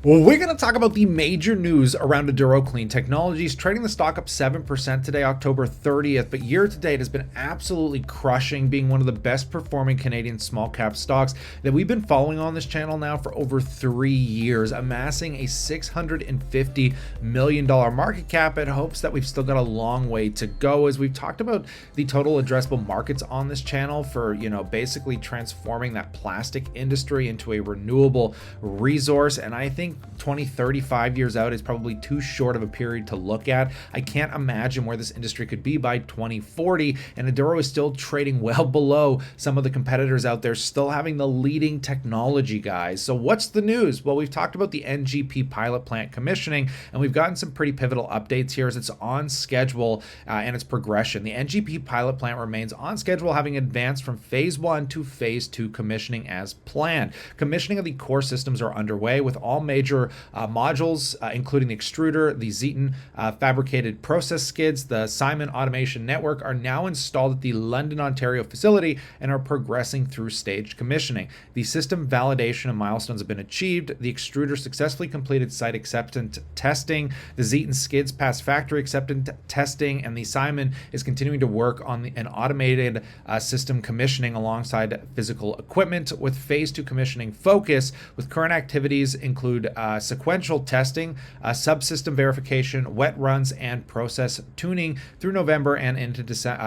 Well, we're going to talk about the major news around Aduro Clean Technologies, trading the stock up 7% today, October 30th, but year to date has been absolutely crushing, being one of the best performing Canadian small cap stocks that we've been following on this channel now for over 3 years, amassing a $650 million market cap at hopes that we've still got a long way to go. As we've talked about the total addressable markets on this channel for, basically transforming that plastic industry into a renewable resource. And I think 20, 35 years out is probably too short of a period to look at. I can't imagine where this industry could be by 2040, and Aduro is still trading well below some of the competitors out there, still having the leading technology, guys. So what's the news? Well, we've talked about the NGP pilot plant commissioning, and we've gotten some pretty pivotal updates here as it's on schedule and its progression. The NGP pilot plant remains on schedule, having advanced from phase 1 to phase 2 commissioning as planned. Commissioning of the core systems are underway, with all major modules, including the extruder, the Zeton fabricated process skids, the Simon automation network, are now installed at the London, Ontario facility and are progressing through staged commissioning. The system validation and milestones have been achieved. The extruder successfully completed site acceptance testing. The Zeton skids passed factory acceptance testing, and the Simon is continuing to work on an automated system commissioning alongside physical equipment, with phase 2 commissioning focus, with current activities include sequential testing, subsystem verification, wet runs, and process tuning through November and into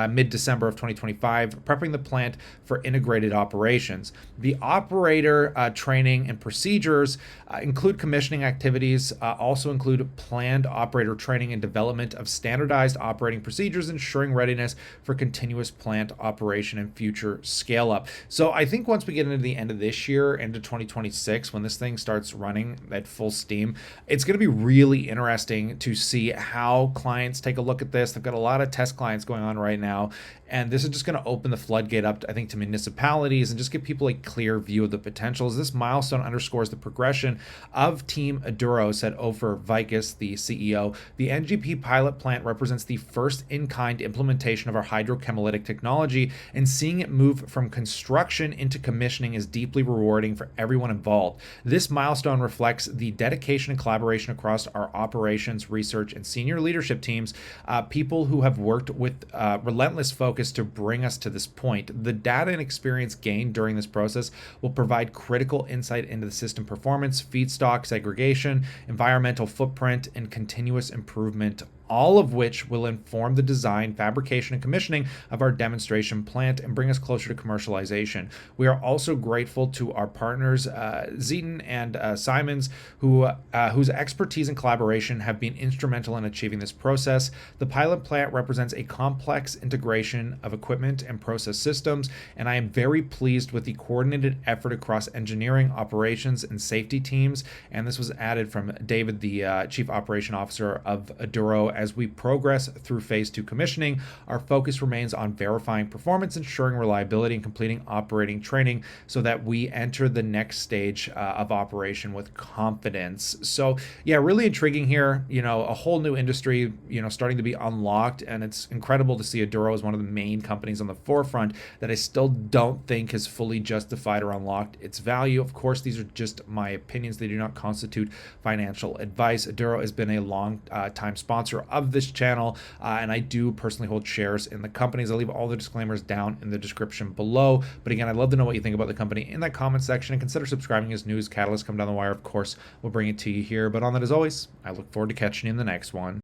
mid-December of 2025, prepping the plant for integrated operations. The operator training and procedures include commissioning activities, also include planned operator training and development of standardized operating procedures, ensuring readiness for continuous plant operation and future scale up. So I think once we get into the end of this year, into 2026, when this thing starts running at full steam, it's going to be really interesting to see how clients take a look at this. They've got a lot of test clients going on right now, and this is just going to open the floodgate up, I think, to municipalities and just give people a clear view of the potentials. This milestone underscores the progression of Team Aduro, said Ofer Vikas, the CEO. The NGP pilot plant represents the first in-kind implementation of our hydrochemolytic technology, and seeing it move from construction into commissioning is deeply rewarding for everyone involved. This milestone reflects the dedication and collaboration across our operations, research, and senior leadership teams, people who have worked with relentless focus to bring us to this point. The data and experience gained during this process will provide critical insight into the system performance, feedstock segregation, environmental footprint, and continuous improvement, all of which will inform the design, fabrication, and commissioning of our demonstration plant and bring us closer to commercialization. We are also grateful to our partners, Zeton and Simons, whose expertise and collaboration have been instrumental in achieving this process. The pilot plant represents a complex integration of equipment and process systems, and I am very pleased with the coordinated effort across engineering, operations, and safety teams. And this was added from David, the Chief Operation Officer of Aduro. As we progress through phase 2 commissioning, our focus remains on verifying performance, ensuring reliability, and completing operating training so that we enter the next stage of operation with confidence. So yeah, really intriguing here. A whole new industry, starting to be unlocked, and it's incredible to see Aduro as one of the main companies on the forefront that I still don't think has fully justified or unlocked its value. Of course, these are just my opinions. They do not constitute financial advice. Aduro has been a long time sponsor of this channel, and I do personally hold shares in the companies. I'll leave all the disclaimers down in the description below. But again, I'd love to know what you think about the company in that comment section, and consider subscribing as news catalysts come down the wire. Of course, we'll bring it to you here. But on that, as always, I look forward to catching you in the next one.